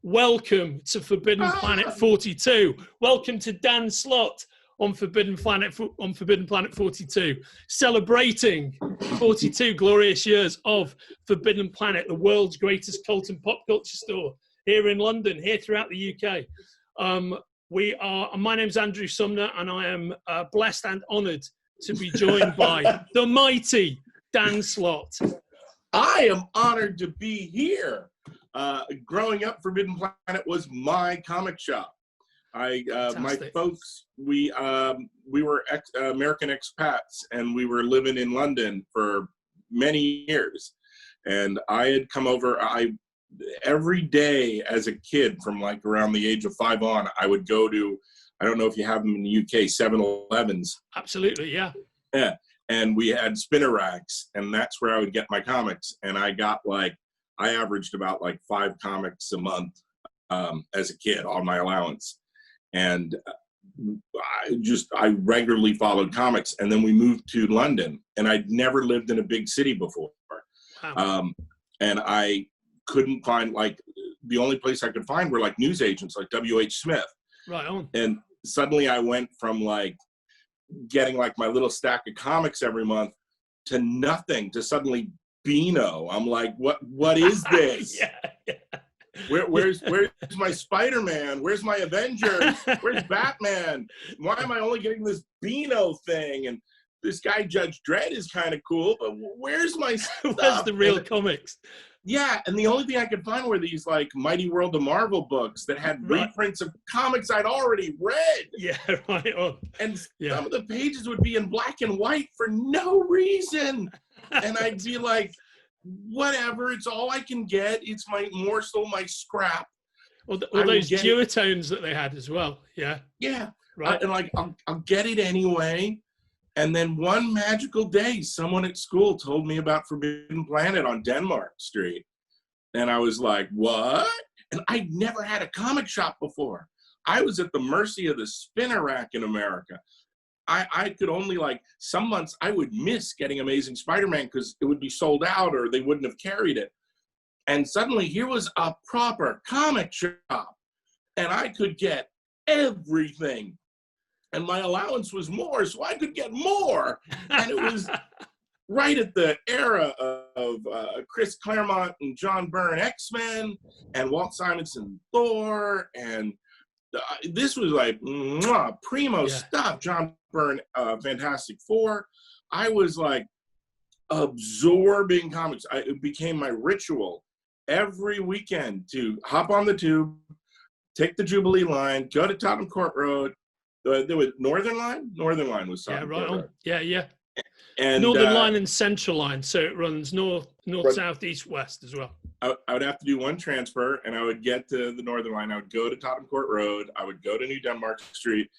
welcome to Forbidden Planet 42. Welcome to Dan Slott on Forbidden Planet 42, celebrating 42 glorious years of Forbidden Planet, the world's greatest cult and pop culture store here in London, here throughout the UK. My name's Andrew Sumner, and I am blessed and honoured to be joined by the mighty Dan Slott. I am honored to be here. Growing up, Forbidden Planet was my comic shop. My folks, we were American expats, and we were living in London for many years. And I had come over. Every day as a kid, from like around the age of 5 on, I would go to, I don't know if you have them in the UK, 7-Elevens. Absolutely, yeah. Yeah. And we had spinner racks, and that's where I would get my comics. And I averaged about like 5 comics a month as a kid on my allowance. And I regularly followed comics. And then we moved to London, and I'd never lived in a big city before. Wow. And I couldn't find, like, the only place I could find were like news agents like W.H. Smith. Right on. And suddenly I went from like getting like my little stack of comics every month to nothing, to suddenly Beano. I'm like, what is this? Yeah. Where's my Spider-Man? Where's my Avengers? Where's Batman? Why am I only getting this Beano thing? And this guy Judge Dredd is kind of cool, but where's my stuff? Where's the real comics? Yeah, and the only thing I could find were these like Mighty World of Marvel books that had reprints of comics I'd already read. Yeah, right on. And some of the pages would be in black and white for no reason. And I'd be like, whatever, it's all I can get. It's my morsel, my scrap. Or those duotones that they had as well. Yeah. Yeah. Right. And like, I'll get it anyway. And then one magical day, someone at school told me about Forbidden Planet on Denmark Street. And I was like, what? And I'd never had a comic shop before. I was at the mercy of the spinner rack in America. I could only, like, some months I would miss getting Amazing Spider-Man because it would be sold out or they wouldn't have carried it. And suddenly here was a proper comic shop. And I could get everything. And my allowance was more, so I could get more. And it was right at the era of Chris Claremont and John Byrne X-Men and Walt Simonson Thor. And this was like primo stuff. John Byrne Fantastic Four. I was like absorbing comics. It became my ritual every weekend to hop on the tube, take the Jubilee line, go to Tottenham Court Road. There was Northern Line. Northern Line was something. Yeah, right on. Yeah. And Northern Line and Central Line, so it runs north, south, east, west as well. I would have to do one transfer, and I would get to the Northern Line. I would go to Tottenham Court Road. I would go to New Denmark Street.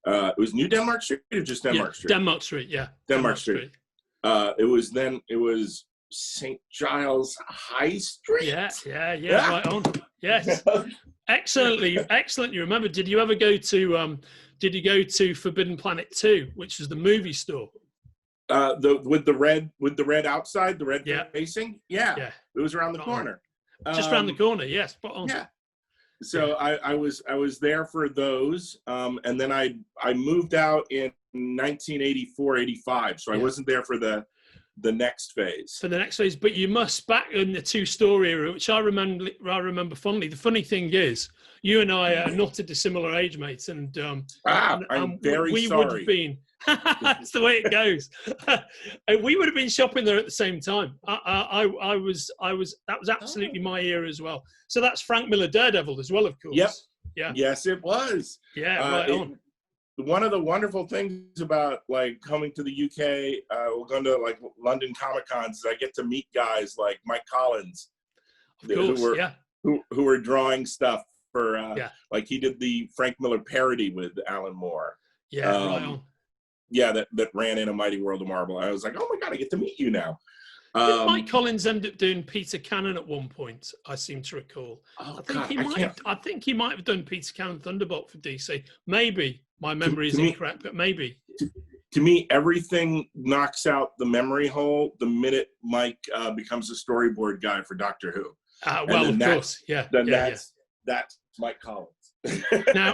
It was New Denmark Street or just Denmark Street? Denmark Street, yeah. Denmark Street. It was St. Giles High Street. Yeah. Right on. Yes. Excellent. You remember? Did you ever go to? Did you go to Forbidden Planet 2, which is the movie store? With the red outside, the red facing. Yeah. It was around the corner. Just around the corner. Yes. Spot on. Yeah. So I was there for those, and then I moved out in 1984, 85. So I wasn't there for the next phase. For the next phase, but you must back in the 2-story era, which I remember fondly. The funny thing is, you and I are not a dissimilar age, mates, and I'm very sorry. Would have been. That's the way it goes. We would have been shopping there at the same time. I was. That was absolutely my era as well. So that's Frank Miller Daredevil as well, of course. Yep. Yeah. Yes, it was. Yeah. Right on. One of the wonderful things about like coming to the UK, or going to like London Comic Cons, is I get to meet guys like Mike Collins, who were drawing stuff for like he did the Frank Miller parody with Alan Moore. Yeah, right on. Yeah, that ran in A Mighty World of Marvel. I was like, oh my God, I get to meet you now. Did Mike Collins end up doing Peter Cannon at one point? I seem to recall. I think he might have done Peter Cannon Thunderbolt for DC. Maybe my memory is incorrect, but maybe. To me, everything knocks out the memory hole the minute Mike becomes a storyboard guy for Doctor Who. Well, of course, yeah. that's Mike Collins.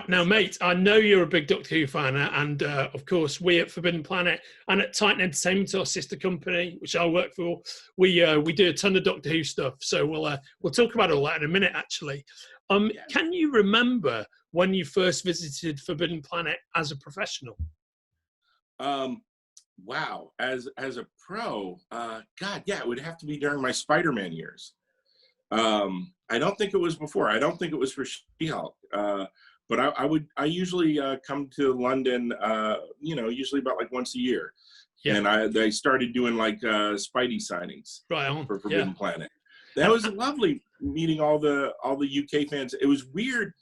Now, mate, I know you're a big Doctor Who fan, and of course, we at Forbidden Planet and at Titan Entertainment, our sister company, which I work for, we do a ton of Doctor Who stuff. So we'll talk about all that in a minute. Actually, can you remember when you first visited Forbidden Planet as a professional? Wow, as a pro, God, yeah, it would have to be during my Spider-Man years. I don't think it was before. I don't think it was for She-Hulk. But I usually come to London, usually about like once a year. Yeah. And I started doing like Spidey signings for Forbidden Planet. That was lovely meeting all the UK fans. It was weird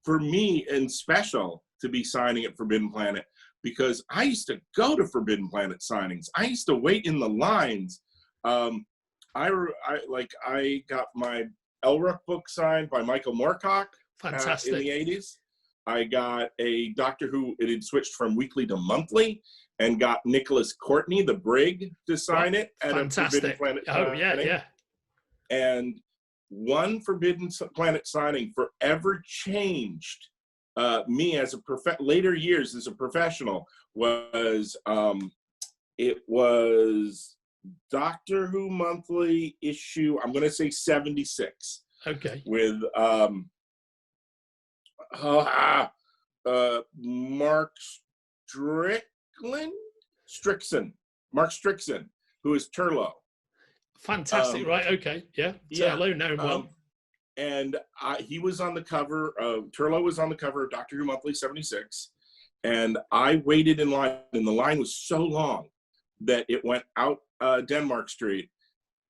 for me and special to be signing at Forbidden Planet because I used to go to Forbidden Planet signings. I used to wait in the lines. I got my Elric book signed by Michael Moorcock in the 80s. I got a Doctor Who, it had switched from weekly to monthly, and got Nicholas Courtney, the Brig, to sign it at a Forbidden Planet signing. And one Forbidden Planet signing forever changed me as later years as a professional was, it was Doctor Who Monthly issue, I'm going to say 76. Okay. With Mark Mark Strickson, who is Turlough. Fantastic, right? Okay, yeah. Turlough, know him well. And he was on the cover. Turlough was on the cover of Doctor Who Monthly 76, and I waited in line, and the line was so long that it went out Denmark Street,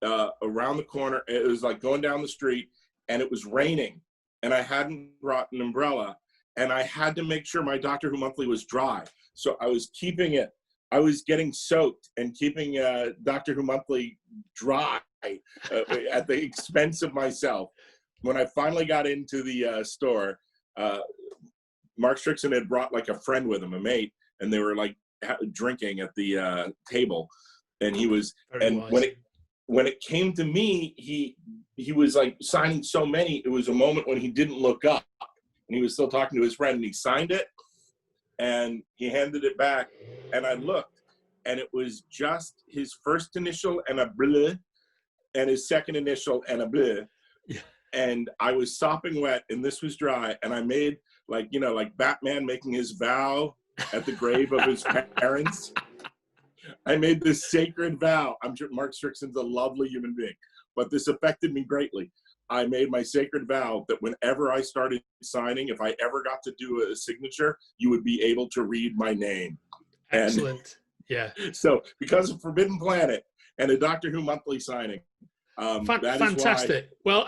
around the corner. It was like going down the street, and it was raining, and I hadn't brought an umbrella, and I had to make sure my Doctor Who Monthly was dry. So I was keeping it. I was getting soaked and keeping Doctor Who Monthly dry at the expense of myself. When I finally got into the store, Mark Strickson had brought like a friend with him, a mate, and they were like drinking at the table. And he was, when it came to me, he was like signing so many. It was a moment when he didn't look up, and he was still talking to his friend, and he signed it, and he handed it back, and I looked, and it was just his first initial and a bleu, and his second initial and a bleu. Yeah. And I was sopping wet, and this was dry, and I made like Batman making his vow at the grave of his parents. I made this sacred vow. I'm sure Mark Strickson's a lovely human being, but this affected me greatly. I made my sacred vow that whenever I started signing, if I ever got to do a signature, you would be able to read my name. Excellent. Yeah. So because of Forbidden Planet and a Doctor Who Monthly signing, fantastic. Well,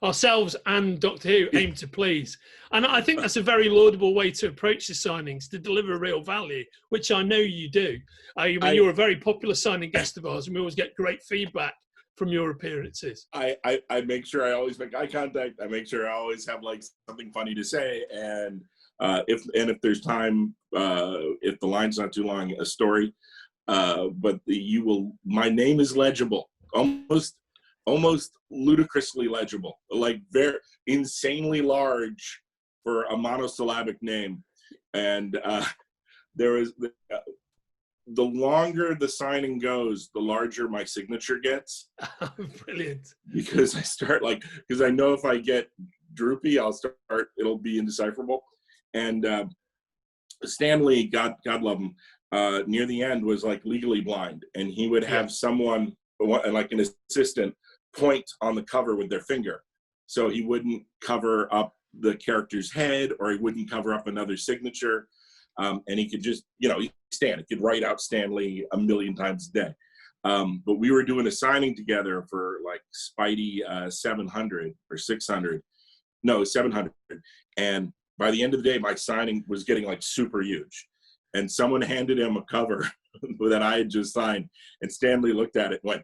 ourselves and Doctor Who aim to please. And I think that's a very laudable way to approach the signings, to deliver real value, which I know you do. You're a very popular signing guest of ours, and we always get great feedback from your appearances. I make sure I always make eye contact. I make sure I always have like something funny to say. And if there's time, if the line's not too long, a story. But my name is legible. Almost ludicrously legible, like very insanely large for a monosyllabic name. And there is the longer the signing goes, the larger my signature gets. Brilliant. Because I know if I get droopy, it'll be indecipherable. And Stan Lee, God love him, near the end was like legally blind, and he would have someone, like an assistant, point on the cover with their finger, so he wouldn't cover up the character's head, or he wouldn't cover up another signature, and he could just, he could write out Stan Lee a million times a day. But we were doing a signing together for like Spidey 700 or 600, no 700, and by the end of the day, my signing was getting like super huge, and someone handed him a cover that I had just signed, and Stan Lee looked at it and went,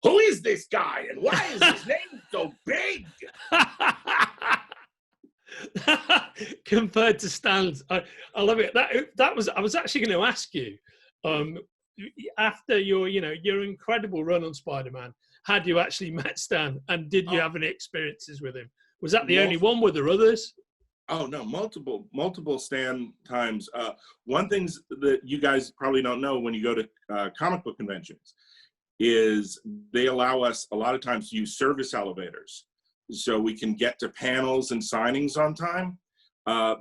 "Who is this guy, and why is his name so big?" Compared to Stan's, I love it. That was, I was actually going to ask you, after your incredible run on Spider-Man, had you actually met Stan, and did you have any experiences with him? Was that the only one? Were there others? Oh no, multiple Stan times. One thing that you guys probably don't know when you go to comic book conventions is they allow us a lot of times to use service elevators so we can get to panels and signings on time.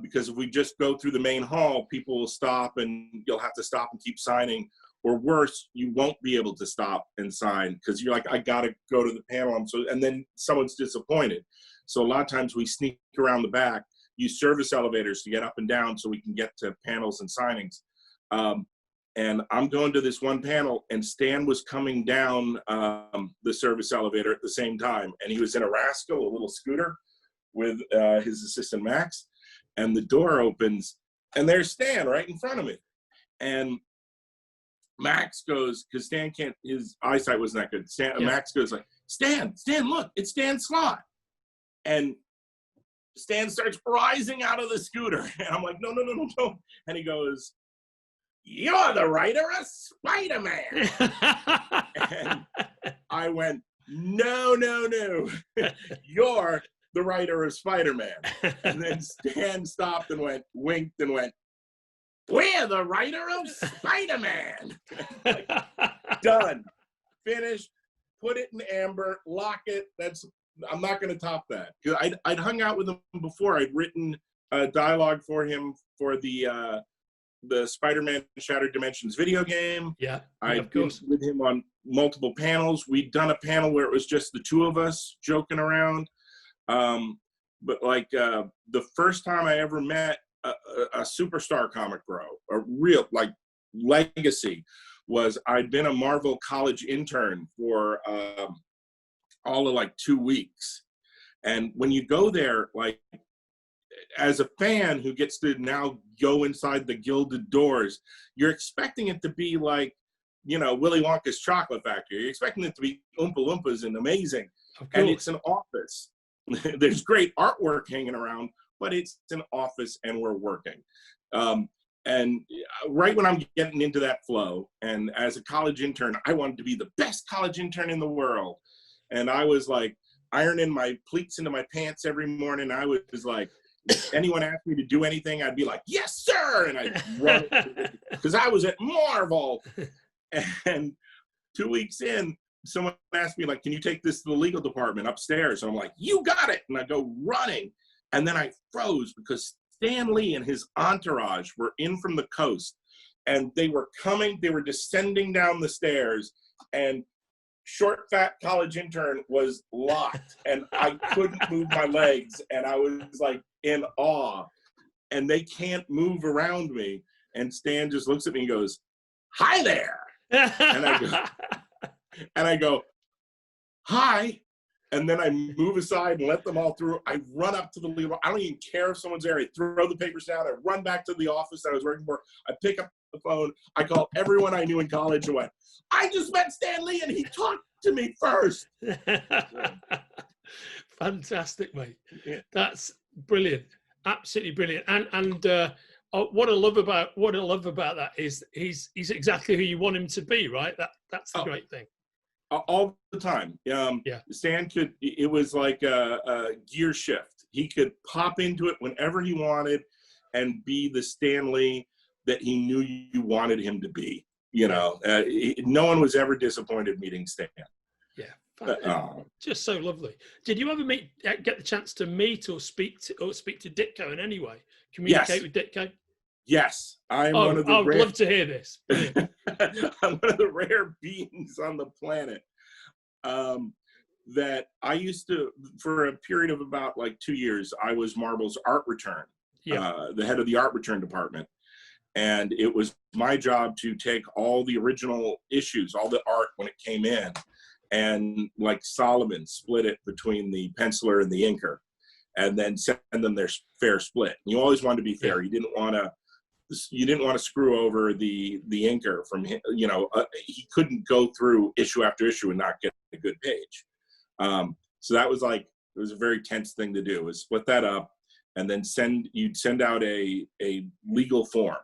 Because if we just go through the main hall, people will stop and you'll have to stop and keep signing. Or worse, you won't be able to stop and sign because you're like, I gotta go to the panel. And then someone's disappointed. So a lot of times we sneak around the back, use service elevators to get up and down so we can get to panels and signings. And I'm going to this one panel and Stan was coming down the service elevator at the same time. And he was in a Rascal, a little scooter with his assistant Max. And the door opens and there's Stan right in front of me. And Max goes, because Stan can't, his eyesight wasn't that good. Max goes like, Stan, look, it's Dan Slott. And Stan starts rising out of the scooter. And I'm like, no. And he goes, you're the writer of Spider-Man. And I went, no. You're the writer of Spider-Man. And then Stan stopped and winked and went, we're the writer of Spider-Man. Like, done. Finished. Put it in amber. Lock it. I'm not going to top that. I'd hung out with him before. I'd written dialogue for him for the Spider-Man Shattered Dimensions video game. Yeah, I'd been with him on multiple panels. We'd done a panel where it was just the two of us joking around. But like the first time I ever met a superstar comic bro, a real like legacy, was I'd been a Marvel college intern for all of like 2 weeks. And when you go there, like as a fan who gets to now go inside the gilded doors, you're expecting it to be like, you know, Willy Wonka's chocolate factory. You're expecting it to be Oompa Loompas and amazing. And it's an office. There's great artwork hanging around, but it's an office and we're working. And right when I'm getting into that flow, and as a college intern, I wanted to be the best college intern in the world. And I was like ironing my pleats into my pants every morning. I was like, if anyone asked me to do anything, I'd be like, yes, sir. And I'd run because I was at Marvel. And 2 weeks in, someone asked me, like, can you take this to the legal department upstairs? And I'm like, you got it. And I go running. And then I froze because Stan Lee and his entourage were in from the coast. And they were descending down the stairs. And short, fat college intern was locked. And I couldn't move my legs. And I was like in awe. And they can't move around me. And Stan just looks at me and goes, hi there. And I go, hi. And then I move aside and let them all through. I run up to the legal. I don't even care if someone's there. I throw the papers down. I run back to the office that I was working for. I pick up the phone. I call everyone I knew in college and went, I just met Stan Lee and he talked to me first. Fantastic, mate. Yeah. That's brilliant. Absolutely brilliant. And what I love about that is he's exactly who you want him to be, right? That's the great thing. All the time. Stan could, it was like a gear shift. He could pop into it whenever he wanted and be the Stan Lee that he knew you wanted him to be. You know, no one was ever disappointed meeting Stan. Yeah. Just so lovely. Did you ever get the chance to meet or speak to Ditko in any way? Communicate with Ditko? Yes, I'm one of the I'd love to hear this. I'm one of the rare beings on the planet that I used to, for a period of about like 2 years, I was Marvel's art return, the head of the art return department. And it was my job to take all the original issues, all the art when it came in, and like Solomon, split it between the penciler and the inker, and then send them their fair split. You always wanted to be fair. You didn't want to screw over the inker from him. You know, he couldn't go through issue after issue and not get a good page. So that was like, it was a very tense thing to do, is split that up and then you'd send out a legal form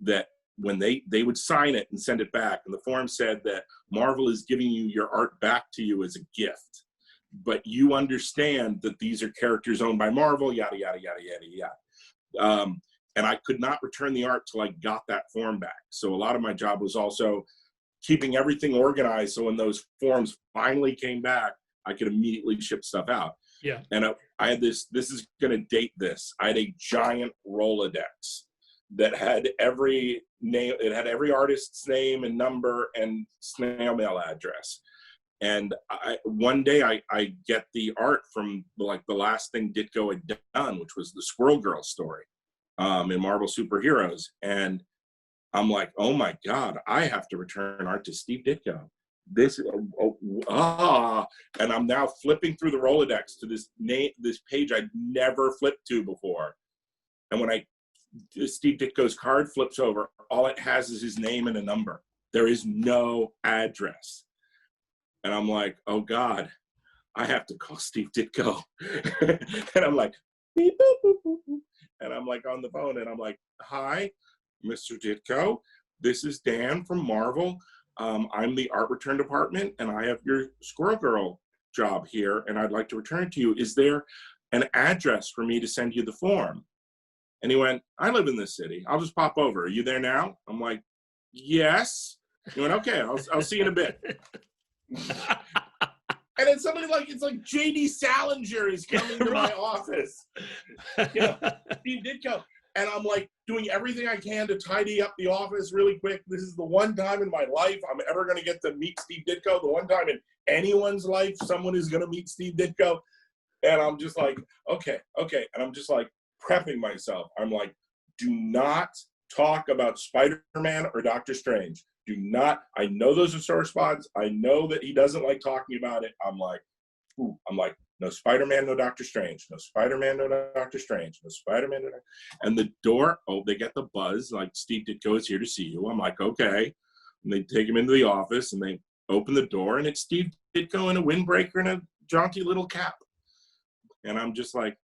that when they would sign it and send it back. And the form said that Marvel is giving you your art back to you as a gift. but you understand that these are characters owned by Marvel, yada, yada, yada, yada, yada. And I could not return the art till I got that form back. So a lot of my job was also keeping everything organized. So when those forms finally came back, I could immediately ship stuff out. Yeah. And I had this is going to date this. I had a giant Rolodex that had every name, it had every artist's name and number and snail mail address. And one day I get the art from like the last thing Ditko had done, which was the Squirrel Girl story in Marvel Superheroes. And I'm like, oh my God, I have to return art to Steve Ditko. And I'm now flipping through the Rolodex to this page I'd never flipped to before. And when Steve Ditko's card flips over, all it has is his name and a number. There is no address. And I'm like, oh God, I have to call Steve Ditko. And I'm like, beep, boop, boop, boop, boop. And I'm like on the phone and I'm like, hi, Mr. Ditko. This is Dan from Marvel. I'm the art return department and I have your Squirrel Girl job here and I'd like to return it to you. Is there an address for me to send you the form? And he went, I live in this city. I'll just pop over. Are you there now? I'm like, yes. He went, okay, I'll see you in a bit. And it's somebody like, it's like J.D. Salinger is coming to my office. Steve Ditko. And I'm like doing everything I can to tidy up the office really quick. This is the one time in my life I'm ever going to get to meet Steve Ditko. The one time in anyone's life someone is going to meet Steve Ditko. And I'm just like, okay. And I'm just like prepping myself. I'm like, do not talk about Spider-Man or Doctor Strange. Do not, I know those are sore spots. I know that he doesn't like talking about it. I'm like, no Spider-Man, no Doctor Strange. No Spider-Man, no Doctor Strange. No Spider-Man, no Doctor. And the door, they get the buzz, like Steve Ditko is here to see you. I'm like, okay. And they take him into the office and they open the door and it's Steve Ditko in a windbreaker and a jaunty little cap. And I'm just like,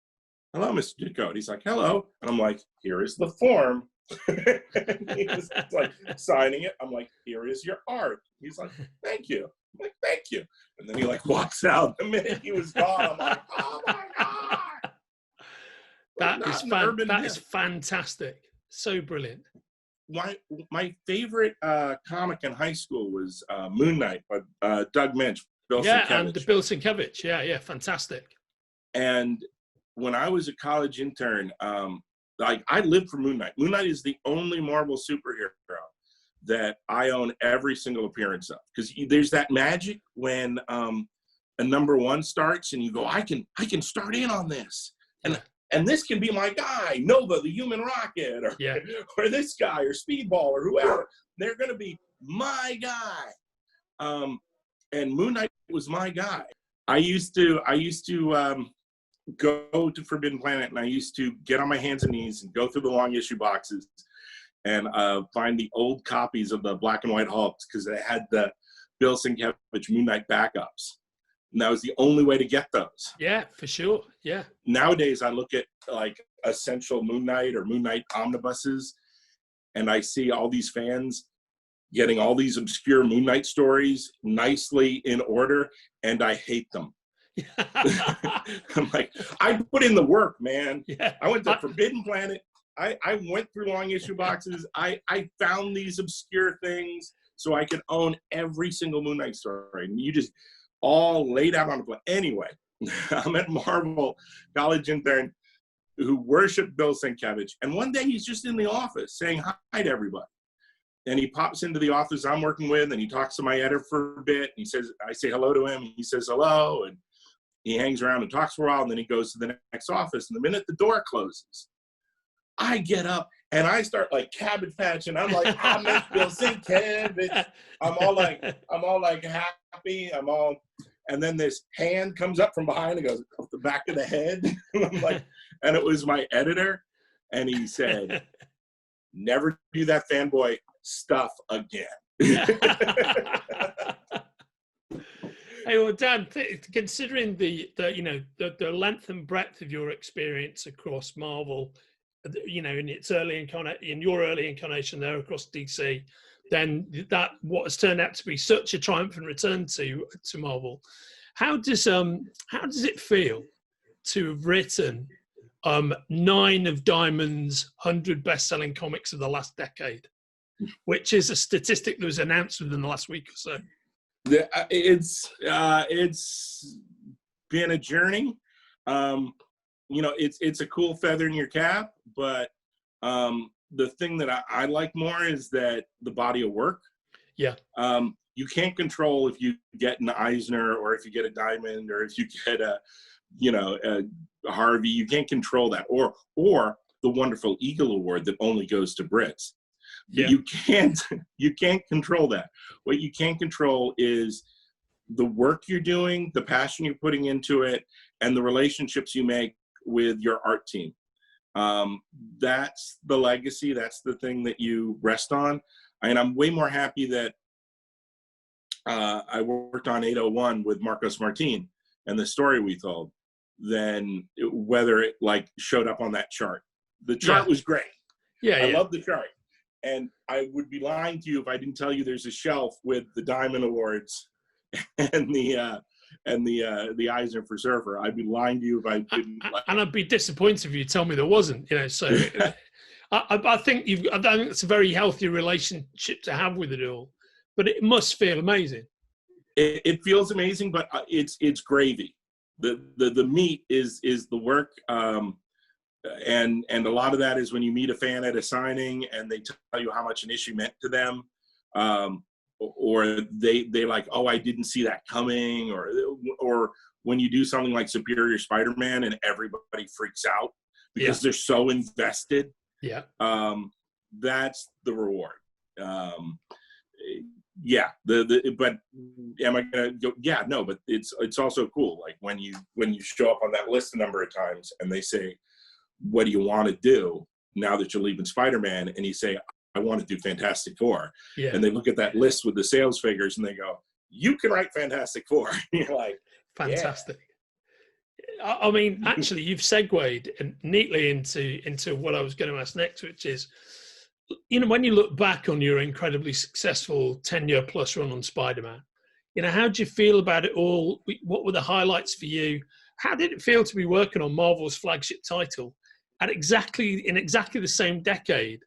hello, Mr. Ditko. And he's like, hello. And I'm like, here is the form. He was like signing it. I'm like, here is your art. He's like, thank you. I'm like, thank you. And then he like walks out. The minute he was gone, I'm like, oh my God. That is fantastic. So brilliant. My favorite comic in high school was Moon Knight by Doug Minch. Bill Sienkiewicz. And the Bill Sienkiewicz. Yeah, fantastic. And when I was a college intern, like I lived for Moon Knight. Moon Knight is the only Marvel superhero that I own every single appearance of, because there's that magic when a #1 starts and you go, I can start in on this, and this can be my guy, Nova, the Human Rocket, or this guy, or Speedball, or whoever. They're going to be my guy. And Moon Knight was my guy. I used to go to Forbidden Planet, and I used to get on my hands and knees and go through the long issue boxes and find the old copies of the black and white Hulks, because they had the Bill Sienkiewicz Moon Knight backups. And that was the only way to get those. Yeah, for sure. Yeah. Nowadays, I look at like Essential Moon Knight or Moon Knight omnibuses, and I see all these fans getting all these obscure Moon Knight stories nicely in order, and I hate them. I'm like, I put in the work, man. Yeah. I went to Forbidden Planet. I went through long issue boxes. I found these obscure things so I could own every single Moon Knight story. And you just all laid out on the plate. Anyway, I'm at Marvel, college intern, who worshiped Bill Sienkiewicz. And one day he's just in the office saying hi to everybody. And he pops into the office I'm working with, and he talks to my editor for a bit. He says, I say hello to him. He says hello. And he hangs around and talks for a while, and then he goes to the next office. And the minute the door closes, I get up and I start like Cabbage Patch, and I'm like, I miss Bill Sienkiewicz. I'm all like happy. And then this hand comes up from behind and goes up the back of the head. And I'm like, and it was my editor, and he said, never do that fanboy stuff again. Hey, well, Dan, considering the length and breadth of your experience across Marvel, in your early incarnation there across DC, then that what has turned out to be such a triumphant return to Marvel. How does it feel to have written 9 of Diamond's 100 best-selling comics of the last decade, which is a statistic that was announced within the last week or so? It's been a journey. It's a cool feather in your cap, but the thing that I like more is that the body of work. Yeah. You can't control if you get an Eisner or if you get a Diamond or if you get a Harvey. You can't control that, or the wonderful Eagle Award that only goes to Brits. Yeah. You can't control that. What you can control is the work you're doing, the passion you're putting into it, and the relationships you make with your art team. That's the legacy. That's the thing that you rest on. And I'm way more happy that I worked on 801 with Marcos Martin and the story we told than whether it like showed up on that chart. The chart was great. I love the chart. And I would be lying to you if I didn't tell you there's a shelf with the Diamond Awards and the Eisner for Surfer. I'd be lying to you if I didn't. And I'd be disappointed if you tell me there wasn't. So I think it's a very healthy relationship to have with it all. But it must feel amazing. It feels amazing, but it's gravy. The meat is the work. And a lot of that is when you meet a fan at a signing and they tell you how much an issue meant to them, or they like, oh, I didn't see that coming, or when you do something like Superior Spider-Man and everybody freaks out because they're so invested. Yeah, that's the reward. But am I gonna go? Yeah, no, but it's also cool. Like when you show up on that list a number of times and they say, what do you want to do now that you're leaving Spider-Man? And you say, I want to do Fantastic Four. Yeah. And they look at that list with the sales figures and they go, you can write Fantastic Four. You're like, fantastic. Yeah. I mean, actually, you've segued neatly into what I was going to ask next, which is, when you look back on your incredibly successful 10-year plus run on Spider-Man, how do you feel about it all? What were the highlights for you? How did it feel to be working on Marvel's flagship title in exactly the same decade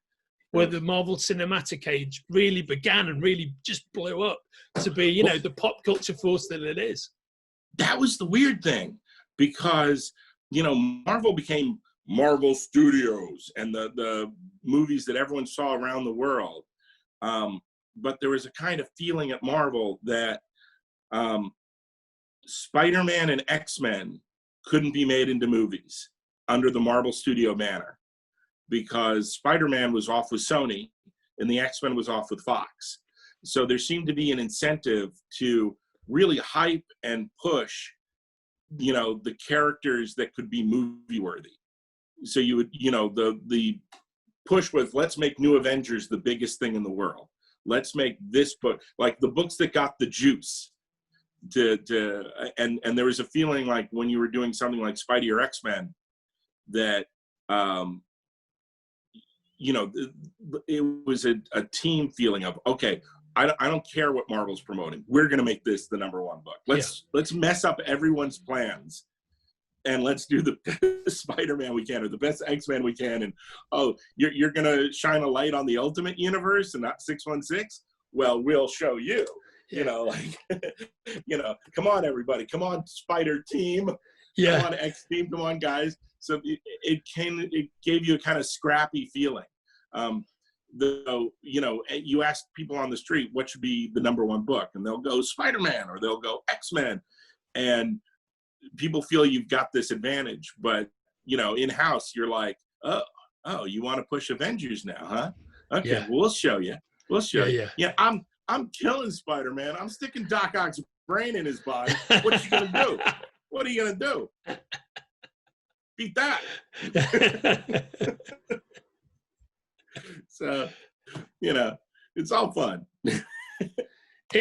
where the Marvel Cinematic Age really began and really just blew up to be, the pop culture force that it is? That was the weird thing, because, Marvel became Marvel Studios and the movies that everyone saw around the world. But there was a kind of feeling at Marvel that Spider-Man and X-Men couldn't be made into movies under the Marvel Studio banner, because Spider-Man was off with Sony and the X-Men was off with Fox. So there seemed to be an incentive to really hype and push, the characters that could be movie worthy. So you would, the push was, let's make New Avengers the biggest thing in the world. Let's make this book, like the books that got the juice. And there was a feeling like when you were doing something like Spidey or X-Men that it was a team feeling of, okay, I don't care what Marvel's promoting, we're gonna make this the #1 book. Let's mess up everyone's plans and let's do the best Spider-Man we can or the best X-Men we can. And you're gonna shine a light on the Ultimate Universe and not 616? Well, we'll show you. Come on, everybody. Come on, Spider team. Yeah. Come on, X team. Come on, guys. So it gave you a kind of scrappy feeling. You ask people on the street, what should be the #1 book? And they'll go Spider-Man or they'll go X-Men. And people feel you've got this advantage. But, in-house, you're like, oh, you want to push Avengers now, huh? Okay, well, we'll show you. We'll show you. Yeah, I'm killing Spider-Man. I'm sticking Doc Ock's brain in his body. What you gonna do? What are you gonna do? Beat that. So, it's all fun.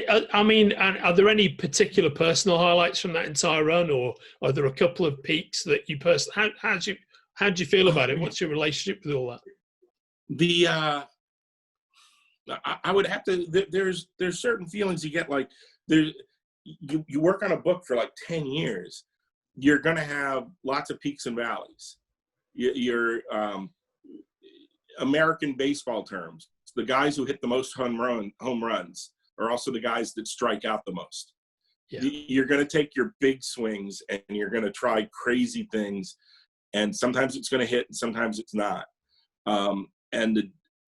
Are there any particular personal highlights from that entire run, or are there a couple of peaks that you personally? How do you feel about it? What's your relationship with all that? I would have to. There's certain feelings you get, like you work on a book for like 10 years, you're going to have lots of peaks and valleys. Your American baseball terms, the guys who hit the most home runs are also the guys that strike out the most. Yeah. You're going to take your big swings and you're going to try crazy things, and sometimes it's going to hit and sometimes it's not.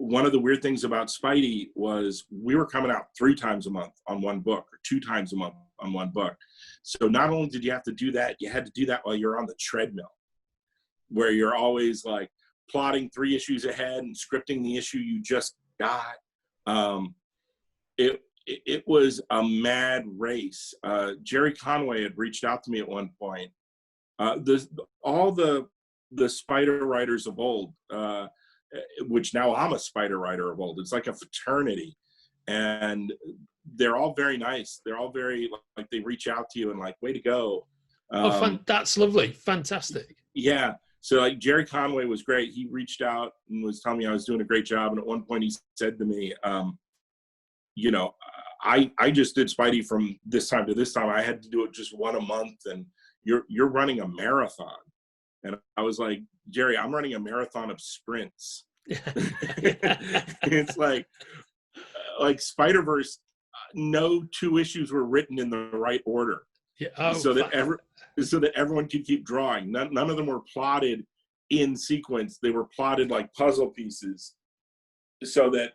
One of the weird things about Spidey was we were coming out 3 times a month on one book, or 2 times a month on one book. So not only did you have to do that, you had to do that while you're on the treadmill, where you're always like plotting 3 issues ahead and scripting the issue you just got. It was a mad race. Jerry Conway had reached out to me at one point. All the Spider writers of old, which now I'm a Spider writer of old. It's like a fraternity, and they're all very nice. They're all very like they reach out to you and like, way to go. That's lovely, fantastic. Yeah. So like Jerry Conway was great. He reached out and was telling me I was doing a great job. And at one point he said to me, you know, I just did Spidey from this time to this time. I had to do it just 1 a month, and you're running a marathon. And I was like, Jerry, I'm running a marathon of sprints. It's like Spider-Verse, no 2 issues were written in the right order. Yeah. So that everyone could keep drawing. None of them were plotted in sequence. They were plotted like puzzle pieces, so that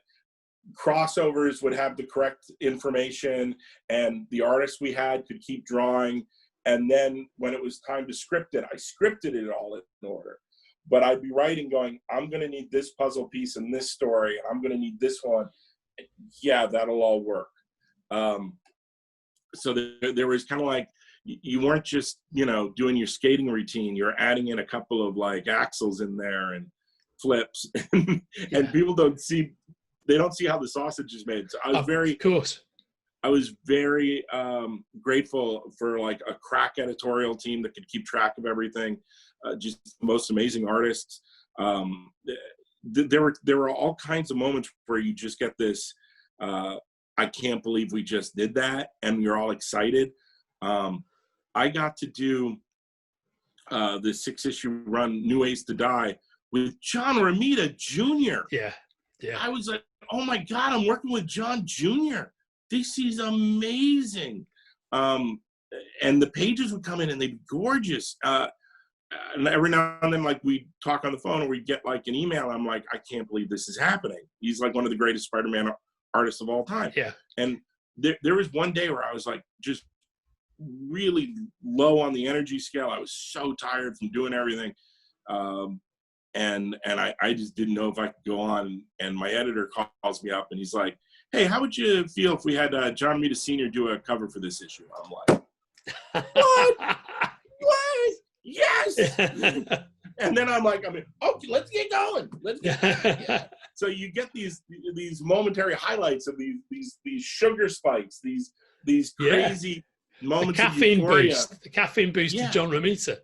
crossovers would have the correct information, and the artists we had could keep drawing. And then when it was time to script it, I scripted it all in order. But I'd be writing going, I'm going to need this puzzle piece in this story, and I'm going to need this one. Yeah, that'll all work. So there was kind of like, you weren't just, you know, doing your skating routine. You're adding in a couple of like axles in there and flips. And people don't see how the sausage is made. So I was very grateful for like a crack editorial team that could keep track of everything. Just the most amazing artists. There were all kinds of moments where you just get this, I can't believe we just did that, and you're all excited. I got to do the 6-issue run, New Ways to Die, with John Romita Jr. Yeah. I was like, oh my God, I'm working with John Jr. This is amazing. And the pages would come in and they'd be gorgeous. And every now and then, like, we'd talk on the phone or we'd get like an email. I'm like, I can't believe this is happening. He's like one of the greatest Spider-Man artists of all time. Yeah. And there was one day where I was like just really low on the energy scale. I was so tired from doing everything. And I just didn't know if I could go on. And my editor calls me up and he's like, hey, how would you feel if we had John Romita Sr. do a cover for this issue? I'm like, what? Yes. And then I'm like, okay, let's get going. Let's get going. Yeah. So you get these momentary highlights of these sugar spikes, these crazy moments of euphoria. The caffeine boost to John Romita.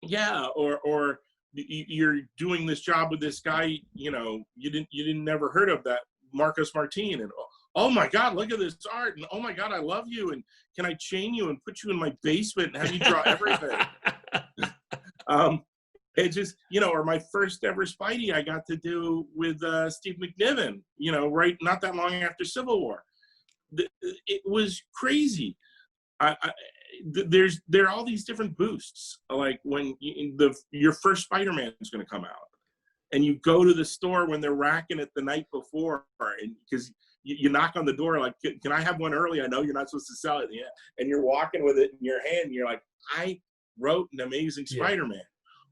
Yeah, or you're doing this job with this guy, you know, you didn't never heard of that, Marcos Martin, and oh my God, look at this art, and oh my God, I love you, and can I chain you and put you in my basement and have you draw everything? It just, you know, or my first ever Spidey I got to do with Steve McNiven, you know, right, not that long after Civil War. It was crazy. There are all these different boosts, like when your first Spider-Man is going to come out, and you go to the store when they're racking it the night before, and because you knock on the door like, can I have one early? I know you're not supposed to sell it, and you're walking with it in your hand, and you're like, I wrote an amazing Spider-Man,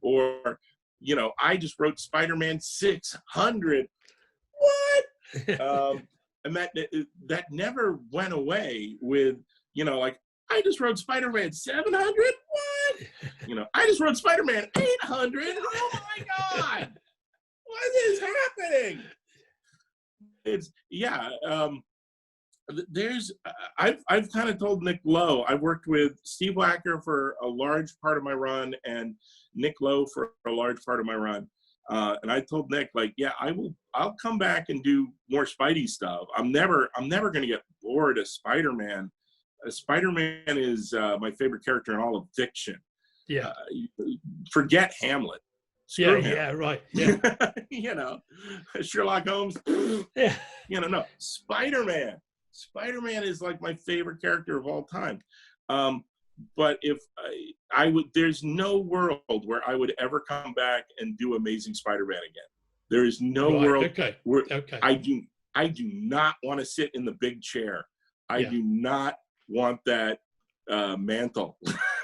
or you know, I just wrote Spider-Man 600. What? And that never went away with, you know, like, I just wrote Spider-Man 700. What? You know, I just wrote Spider-Man 800. Oh my God, what is happening? It's there's I've kind of told Nick Lowe, I've worked with Steve Wacker for a large part of my run and Nick Lowe for a large part of my run, and I told Nick, like, yeah, I'll come back and do more Spidey stuff. I'm never going to get bored of Spider-Man. Spider-Man is my favorite character in all of fiction. Yeah. Forget Hamlet. Screw him. Yeah, right. Yeah. You know, Sherlock Holmes. Yeah. You know, no. Spider-Man. Spider-Man is like my favorite character of all time. But if I would, there's no world where I would ever come back and do Amazing Spider-Man again. There is no world where I do not want to sit in the big chair. I do not want that mantle.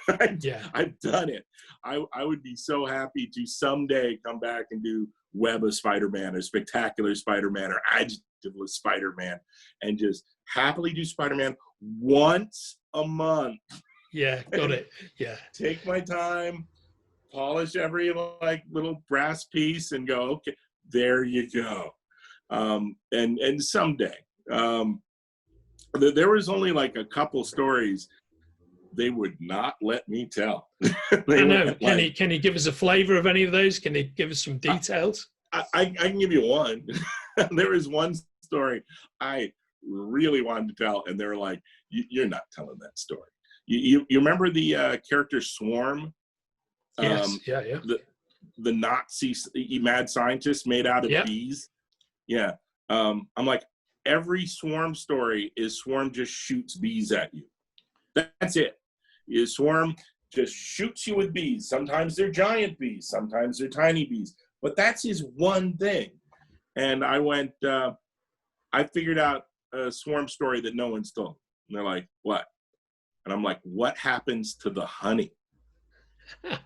I've done it. I would be so happy to someday come back and do Web of Spider-Man or Spectacular Spider-Man or Adjectiveless Spider-Man and just happily do Spider-Man once a month. Yeah, got it. Yeah. Take my time, polish every like little brass piece and go, okay, there you go. And someday. There was only like a couple stories they would not let me tell. I know. Can you give us a flavor of any of those? Can you give us some details? I can give you one. There was one story I really wanted to tell, and they were like, "You're not telling that story." You remember the character Swarm? Yes. Yeah. The Nazi mad scientist made out of bees. Yeah. I'm like, every Swarm story is Swarm just shoots bees at you. That's it. Swarm just shoots you with bees. Sometimes they're giant bees. Sometimes they're tiny bees. But that's his one thing. And I went, I figured out a Swarm story that no one's told. And they're like, what? And I'm like, what happens to the honey? And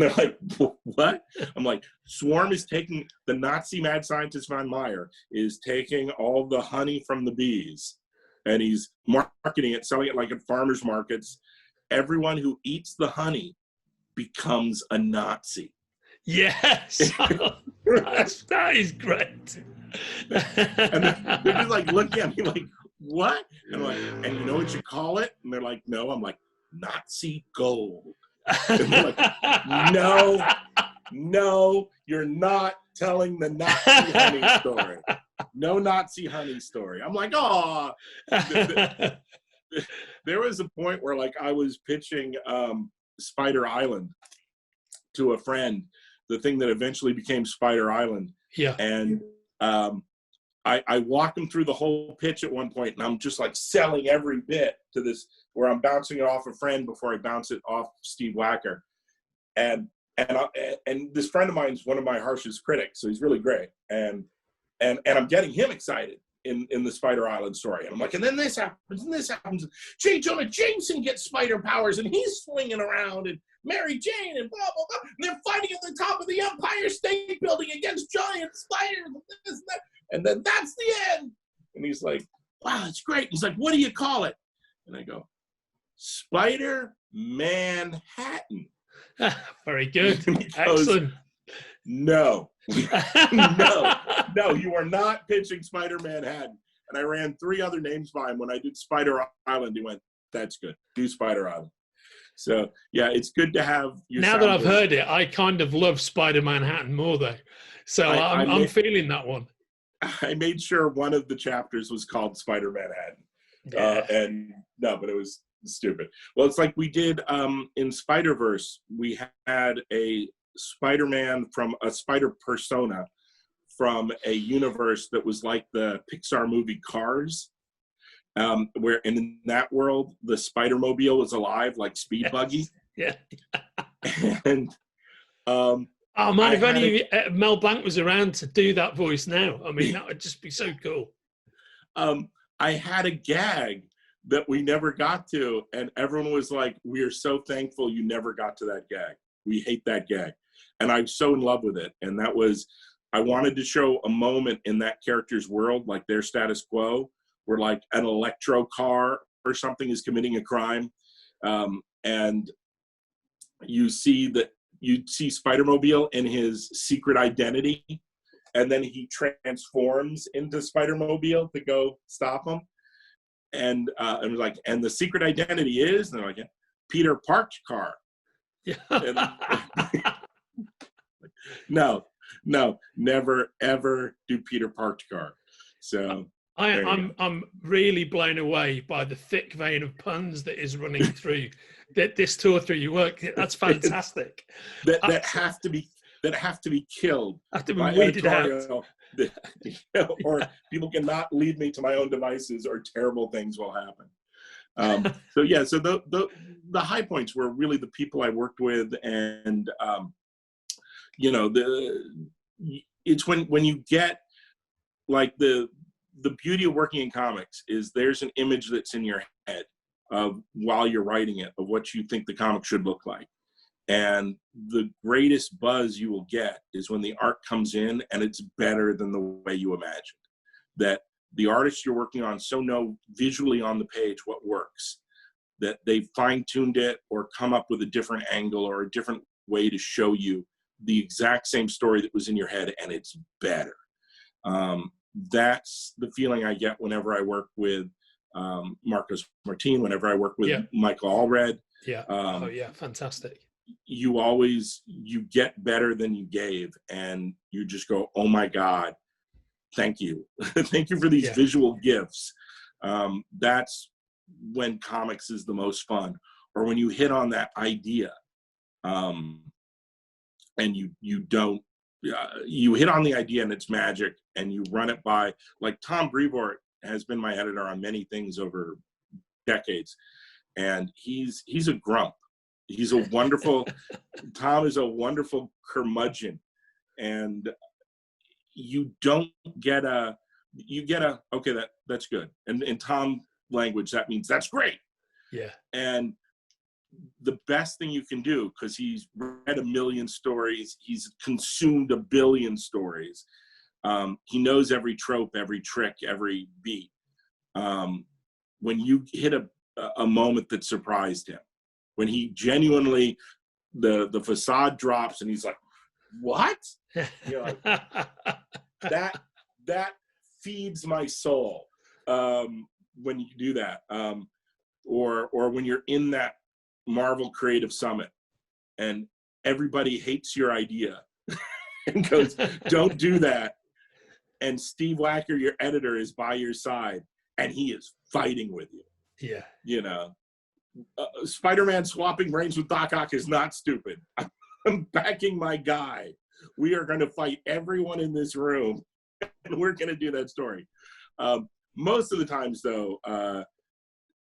they're like, what? I'm like, Swarm is taking, the Nazi mad scientist von Meyer is taking all the honey from the bees and he's marketing it, selling it like at farmers markets. Everyone who eats the honey becomes a Nazi. Yes. That is great. And they're just like looking at me like, what? And I'm like, and you know what you call it? And they're like, no. I'm like, Nazi gold. And they're like, no, you're not telling the Nazi honey story. No Nazi honey story. I'm like, oh. There was a point where like I was pitching Spider Island to a friend, the thing that eventually became Spider Island. Yeah. And I walked him through the whole pitch at one point, and I'm just like selling every bit to this, where I'm bouncing it off a friend before I bounce it off Steve Wacker. And this friend of mine is one of my harshest critics, so he's really great. And I'm getting him excited in the Spider Island story. And I'm like, and then this happens, and this happens. J. Jonah Jameson gets spider powers, and he's swinging around, and Mary Jane, and blah, blah, blah. And they're fighting at the top of the Empire State Building against giant spiders, and this and that. And then that's the end. And he's like, wow, that's great. He's like, what do you call it? And I go, Spider Manhattan. Very good. Excellent. No, you are not pitching Spider Manhattan. And I ran 3 other names by him when I did Spider Island. He went, that's good. Do Spider Island. So, yeah, it's good to have your now that I've heard it, I kind of love Spider Manhattan more, though. So I'm feeling that one. I made sure one of the chapters was called Spider Manhattan. But it was stupid. Well, it's like we did in Spider-Verse, we had a Spider-Man from a Spider persona from a universe that was like the Pixar movie Cars, where in that world, the Spider-Mobile was alive, like Speed Buggy. Yeah. And oh man, if only Mel Blanc was around to do that voice now. I mean, that would just be so cool. I had a gag that we never got to, and everyone was like, we are so thankful you never got to that gag. We hate that gag. And I'm so in love with it. And that was, I wanted to show a moment in that character's world, like their status quo, where like an electro car or something is committing a crime. And you see Spider-Mobile in his secret identity, and then he transforms into Spider-Mobile to go stop him. And it was like, and the secret identity is, and they're like, yeah, Peter Park's car. Yeah. No, never ever do Peter Park's car. So I'm really blown away by the thick vein of puns that is running through this tour through your work. That's fantastic. that have to be killed. Have to be by weeded out. editorial, or people cannot lead me to my own devices, or terrible things will happen. So the high points were really the people I worked with, and it's when you get, like, the beauty of working in comics is there's an image that's in your head of, while you're writing it, of what you think the comic should look like. And the greatest buzz you will get is when the art comes in and it's better than the way you imagined. That the artists you're working on know visually on the page what works, that they've fine-tuned it or come up with a different angle or a different way to show you the exact same story that was in your head, and it's better. That's the feeling I get whenever I work with Marcos Martin, whenever I work with Michael Allred. Fantastic. You get better than you gave, and you just go, oh my God, thank you. Thank you for these visual gifts. That's when comics is the most fun, or when you hit on that idea, and you hit on the idea and it's magic, and you run it by, like, Tom Brevoort has been my editor on many things over decades, and he's a grump. He's a wonderful, Tom is a wonderful curmudgeon, and you get okay, that's good. And in Tom language, that means that's great. Yeah. And the best thing you can do, because he's read 1 million stories, he's consumed 1 billion stories. He knows every trope, every trick, every beat. When you hit a moment that surprised him, when he genuinely, the facade drops and he's like, what? You're like, that feeds my soul when you do that. Or when you're in that Marvel Creative Summit and everybody hates your idea and goes, don't do that. And Steve Wacker, your editor, is by your side and he is fighting with you. Yeah. You know, Spider-Man swapping brains with Doc Ock is not stupid. I'm backing my guy. We are going to fight everyone in this room and we're going to do that story. Most of the times, though,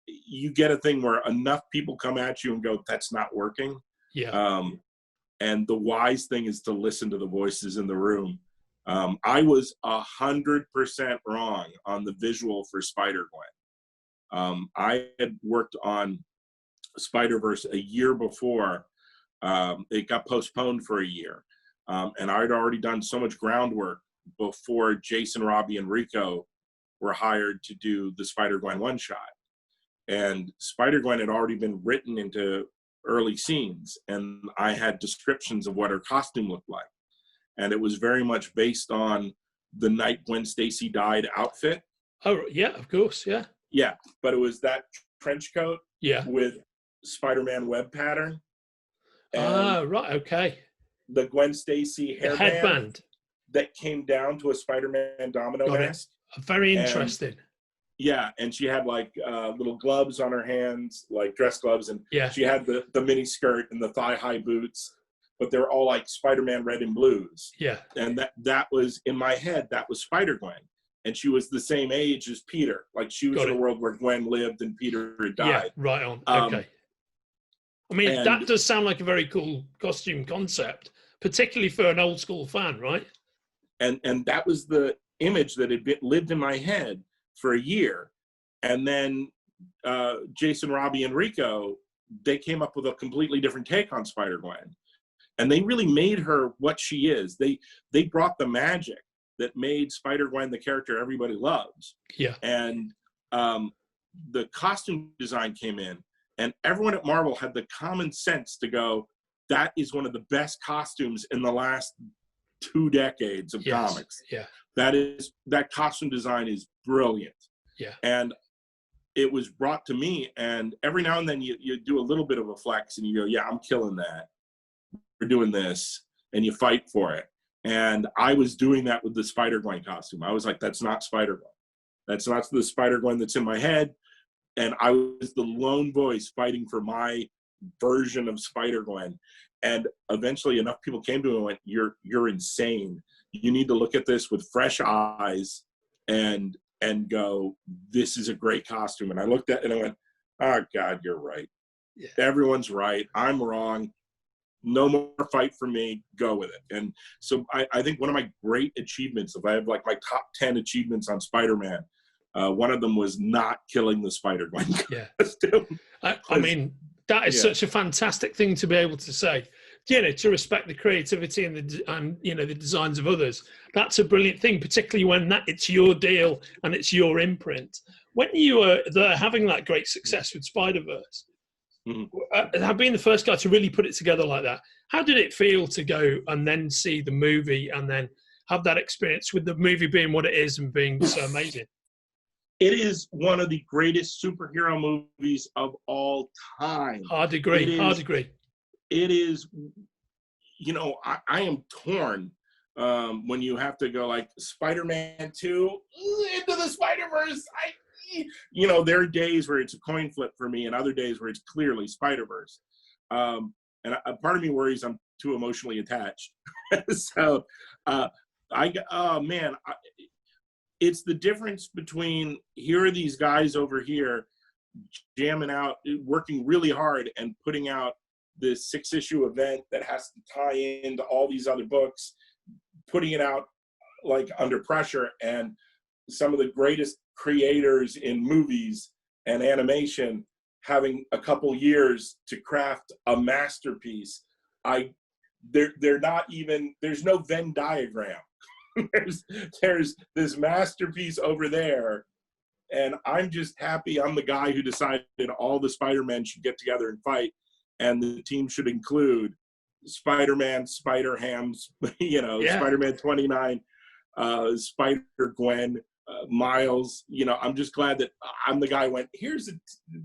you get a thing where enough people come at you and go, that's not working. Yeah. And the wise thing is to listen to the voices in the room. I was 100% wrong on the visual for Spider-Gwen. I had worked on Spider-Verse a year before. It got postponed for a year. And I'd already done so much groundwork before Jason, Robbie, and Rico were hired to do the Spider-Gwen one-shot. And Spider-Gwen had already been written into early scenes, and I had descriptions of what her costume looked like. And it was very much based on the night Gwen Stacy died outfit. Oh, yeah, of course, yeah. Yeah, but it was that trench coat with Spider-Man web pattern. Right, okay. The Gwen Stacy headband that came down to a Spider-Man domino mask. Very interesting. And she had like little gloves on her hands, like dress gloves, and she had the mini skirt and the thigh-high boots, but they're all like Spider-Man red and blues. Yeah. And that was, in my head, that was Spider-Gwen. And she was the same age as Peter. Like, she was in a world where Gwen lived and Peter had died. Yeah, right on. Okay. I mean, that does sound like a very cool costume concept, particularly for an old school fan, right? And that was the image that had lived in my head for a year. And then Jason, Robbie, and Rico, they came up with a completely different take on Spider-Gwen. And they really made her what she is. They brought the magic that made Spider-Gwen the character everybody loves. Yeah. And the costume design came in, and everyone at Marvel had the common sense to go, that is one of the best costumes in the last 2 decades of comics. Yeah. That costume design is brilliant. Yeah. And it was brought to me, and every now and then you do a little bit of a flex and you go, yeah, I'm killing that. We're doing this, and you fight for it. And I was doing that with the Spider-Gwen costume. I was like, that's not Spider-Gwen. That's not the Spider-Gwen that's in my head. And I was the lone voice fighting for my version of Spider-Gwen. And eventually enough people came to me and went, you're insane. You need to look at this with fresh eyes and go, this is a great costume. And I looked at it and I went, oh God, you're right. Yeah. Everyone's right. I'm wrong. No more fight for me. Go with it. And so I think one of my great achievements, if I have like my top 10 achievements on Spider-Man, one of them was not killing the Spider-Gwen costume. I mean, that is such a fantastic thing to be able to say. To respect the creativity and the designs of others. That's a brilliant thing, particularly when it's your deal and it's your imprint. When you were there having that great success with Spider-Verse, being the first guy to really put it together like that, how did it feel to go and then see the movie and then have that experience with the movie being what it is and being so amazing? It is one of the greatest superhero movies of all time. Hard agree. It is, I am torn when you have to go like Spider-Man 2 into the Spider-Verse. There are days where it's a coin flip for me and other days where it's clearly Spider-Verse. And a part of me worries I'm too emotionally attached. So it's the difference between here are these guys over here jamming out, working really hard and putting out this 6-issue event that has to tie into all these other books, putting it out like under pressure, and some of the greatest creators in movies and animation having a couple years to craft a masterpiece. They're not even, there's no Venn diagram. there's this masterpiece over there, and I'm just happy I'm the guy who decided all the Spider-Men should get together and fight, and the team should include Spider-Man, Spider-Hams, Spider-Man 29, Spider-Gwen, Miles. I'm just glad that I'm the guy who went, here's a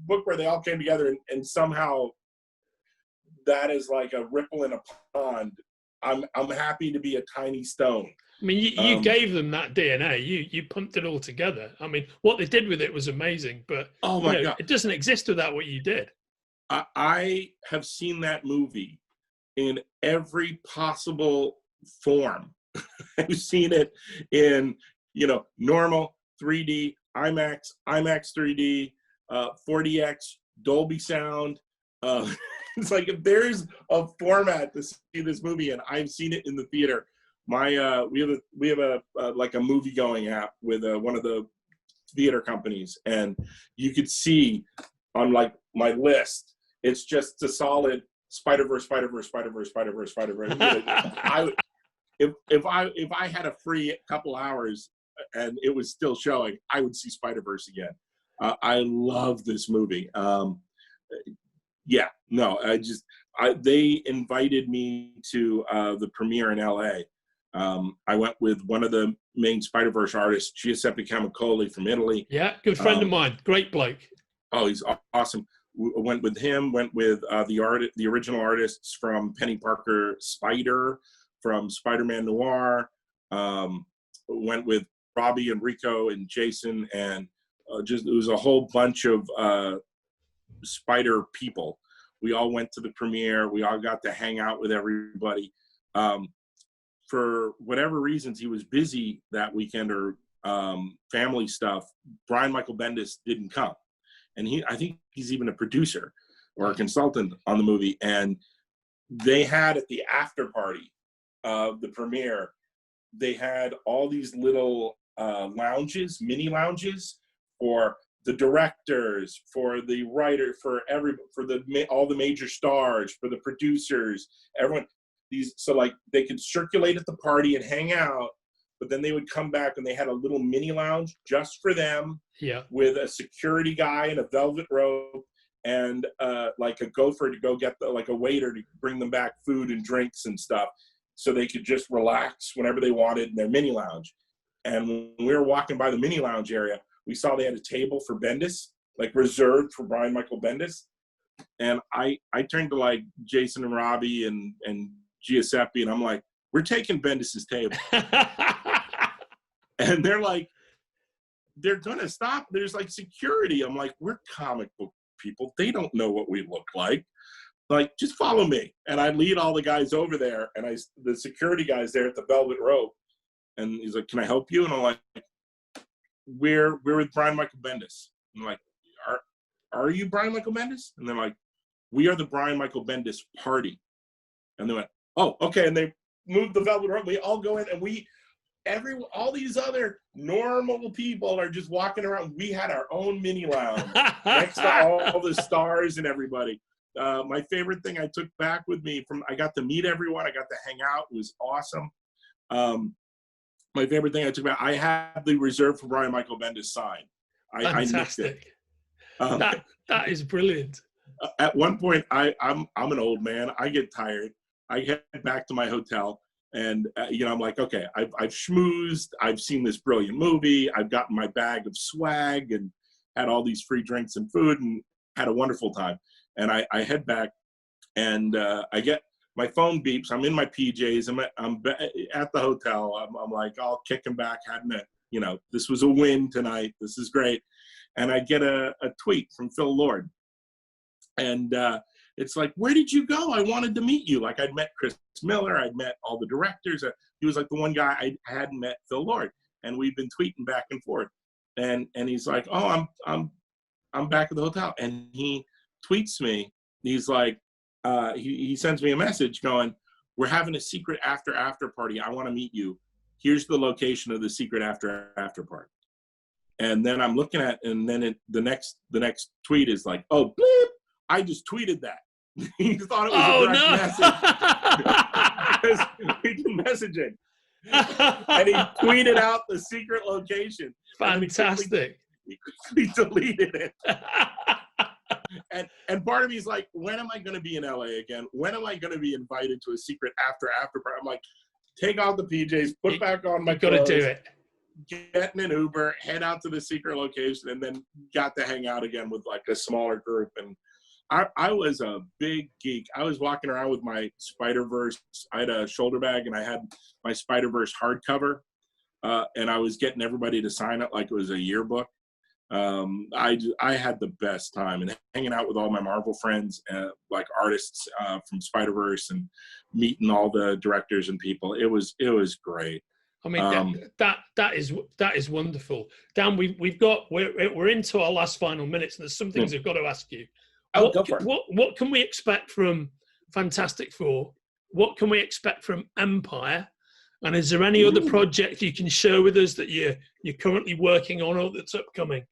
book where they all came together, and somehow that is like a ripple in a pond. I'm happy to be a tiny stone. I mean, you gave them that DNA. You pumped it all together. I mean, what they did with it was amazing, but God, it doesn't exist without what you did. I have seen that movie in every possible form. I've seen it in, normal 3D, IMAX 3D, 4DX, Dolby Sound. It's like if there's a format to see this movie, and I've seen it in the theater. We have a movie going app with one of the theater companies, and you could see on like my list, it's just a solid Spider-Verse. If I had a free couple hours and it was still showing, I would see Spider-Verse again. I love this movie. They invited me to the premiere in LA. I went with one of the main Spider-Verse artists, Giuseppe Camicoli from Italy. Yeah, good friend of mine. Great bloke. Oh, he's awesome. Went with him, went with the original artists from Penny Parker Spider, from Spider-Man Noir, went with Robbie and Rico and Jason, and it was a whole bunch of Spider people. We all went to the premiere. We all got to hang out with everybody. For whatever reasons, he was busy that weekend or family stuff. Brian Michael Bendis didn't come. And I think he's even a producer or a consultant on the movie. And they had at the after party of the premiere, they had all these little lounges, mini lounges for the directors, for the writer, for all the major stars, for the producers, everyone. So like they could circulate at the party and hang out, but then they would come back and they had a little mini lounge just for them, with a security guy in a velvet robe and like a gopher to go get like a waiter to bring them back food and drinks and stuff, so they could just relax whenever they wanted in their mini lounge. And when we were walking by the mini lounge area, we saw they had a table for Bendis, like reserved for Brian Michael Bendis. And I turned to like Jason and Robbie and Giuseppe, and I'm like, we're taking Bendis's table. And they're like, they're gonna stop. There's like security. I'm like, we're comic book people. They don't know what we look like. Like, just follow me. And I lead all the guys over there, and the security guy's there at the velvet rope, and he's like, can I help you? And I'm like, we're with Brian Michael Bendis. I'm like, are you Brian Michael Bendis? And they're like, we are the Brian Michael Bendis party. And they went, oh, okay. And they moved the velvet rope. We all go in, and all these other normal people are just walking around. We had our own mini lounge next to all the stars and everybody. My favorite thing I took back with me I got to meet everyone. I got to hang out. It was awesome. My favorite thing I took back, I had the reserved for Brian Michael Bendis sign. I nicked it. That is brilliant. At one point, I'm an old man. I get tired. I head back to my hotel, and I'm like, okay, I've schmoozed. I've seen this brilliant movie. I've gotten my bag of swag and had all these free drinks and food and had a wonderful time. And I head back, and I get my phone beeps. I'm in my PJs. I'm at the hotel. I'm like, all kicking back. This was a win tonight. This is great. And I get a tweet from Phil Lord. And it's like, where did you go? I wanted to meet you. Like, I'd met Chris Miller. I'd met all the directors. He was like the one guy I hadn't met, Phil Lord. And we've been tweeting back and forth. And he's like, oh, I'm back at the hotel. And he tweets me. He's like, he sends me a message going, we're having a secret after party. I want to meet you. Here's the location of the secret after party. And then I'm looking at, and then the next tweet is like, oh, bleep, I just tweeted that. He thought it was a direct message. We've been messaging. And he tweeted out the secret location. Fantastic. He quickly deleted it. And part of me is like, when am I going to be in LA again? When am I going to be invited to a secret after party? I'm like, take out the PJs, put back on my clothes. Got to do it. Get in an Uber, head out to the secret location, and then got to hang out again with like a smaller group. And I was a big geek. I was walking around with my Spider-Verse. I had a shoulder bag, and I had my Spider-Verse hardcover, and I was getting everybody to sign it like it was a yearbook. I had the best time, and hanging out with all my Marvel friends, like artists from Spider-Verse, and meeting all the directors and people. It was great. I mean, that is wonderful. Dan, we're into our last final minutes, and there's some things I've got to ask you. What can we expect from Fantastic Four? What can we expect from Empire? And is there any other project you can share with us that you're currently working on or that's upcoming?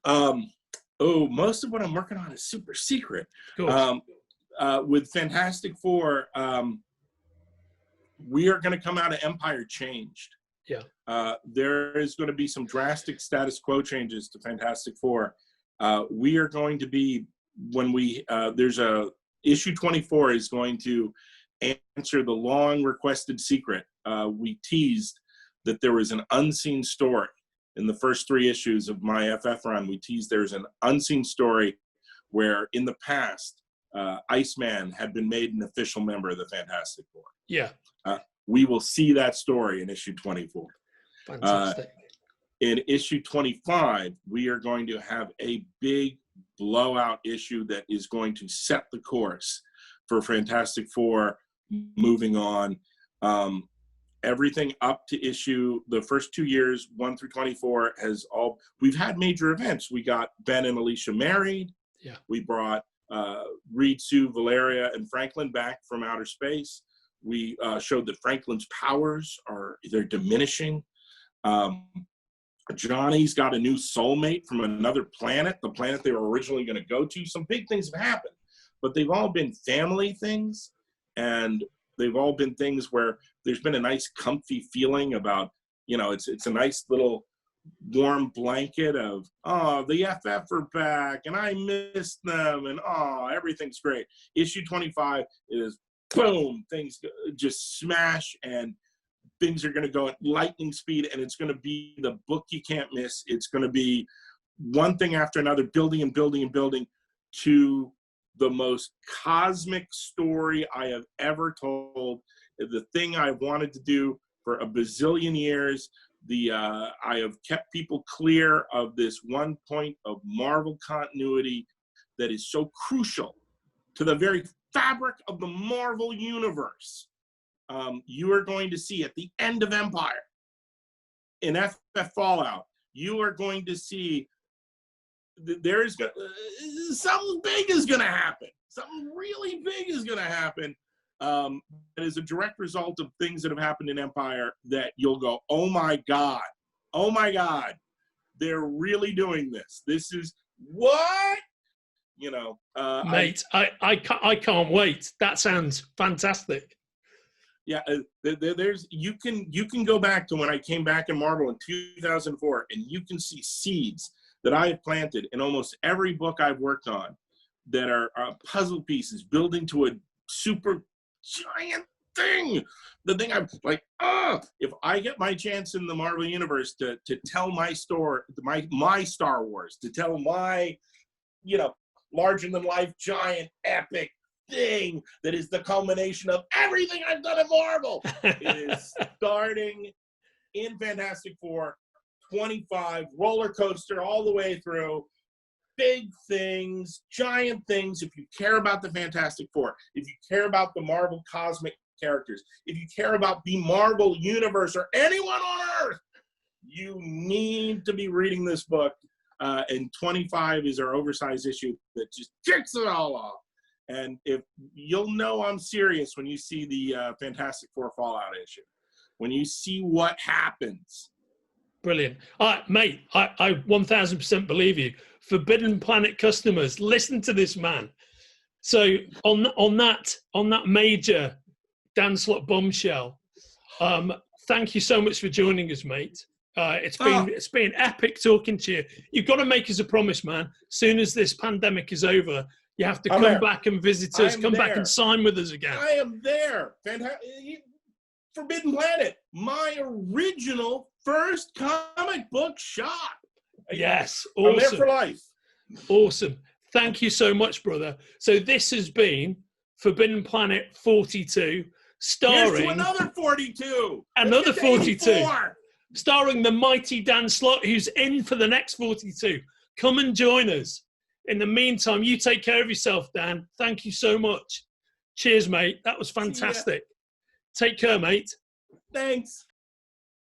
Most of what I'm working on is super secret. With Fantastic Four, we are going to come out of Empire changed. Yeah. There is going to be some drastic status quo changes to Fantastic Four. We are going to be, when there's issue 24 is going to answer the long requested secret. We teased that there was an unseen story in the first 3 issues of my FF run. We teased there's an unseen story where in the past, Iceman had been made an official member of the Fantastic Four. Yeah. We will see that story in issue 24. Fantastic. In issue 25, we are going to have a big blowout issue that is going to set the course for Fantastic Four moving on. Everything up to the first 2 years, 1 through 24, we've had major events. We got Ben and Alicia married. Yeah. We brought Reed, Sue, Valeria, and Franklin back from outer space. We showed that Franklin's powers they're diminishing. Johnny's got a new soulmate from another planet, the planet they were originally going to go to. Some big things have happened, but they've all been family things, and they've all been things where there's been a nice comfy feeling about, it's a nice little warm blanket of, oh, the FF are back, and I miss them, and oh, everything's great. Issue 25 is boom, things just smash, and things are going to go at lightning speed, and it's going to be the book you can't miss. It's going to be one thing after another, building and building and building to the most cosmic story I have ever told. The thing I wanted to do for a bazillion years, I have kept people clear of this one point of Marvel continuity that is so crucial to the very fabric of the Marvel universe. You are going to see at the end of Empire, in FF Fallout, you are going to see something big is going to happen. Something really big is going to happen. That is a direct result of things that have happened in Empire that you'll go, oh my God, they're really doing this. This is what? You know, mate, I can't wait. That sounds fantastic. Yeah, you can go back to when I came back in Marvel in 2004, and you can see seeds that I have planted in almost every book I've worked on that are puzzle pieces building to a super giant thing. The thing I'm like, if I get my chance in the Marvel universe to tell my story, my Star Wars, to tell my, larger than life giant epic thing that is the culmination of everything I've done at Marvel. It is starting in Fantastic Four, 25, roller coaster all the way through. Big things, giant things. If you care about the Fantastic Four, if you care about the Marvel cosmic characters, if you care about the Marvel universe or anyone on Earth, you need to be reading this book. And 25 is our oversized issue that just kicks it all off. And if you'll know I'm serious when you see the Fantastic Four Fallout issue, when you see what happens. Brilliant. Mate, I 1000% believe you. Forbidden Planet customers, listen to this man. So on that major Dan Slott bombshell, thank you so much for joining us, mate. It's been epic talking to you. You've got to make us a promise, man. As soon as this pandemic is over, you have to come back and visit us. Come back and sign with us again. I am there. Forbidden Planet, my original first comic book shop. Yes, awesome. I'm there for life. Awesome. Thank you so much, brother. So this has been Forbidden Planet 42, starring... Here's to another 42. Another 42. Starring the mighty Dan Slott, who's in for the next 42. Come and join us. In the meantime, you take care of yourself, Dan. Thank you so much. Cheers, mate. That was fantastic. Take care, mate. Thanks.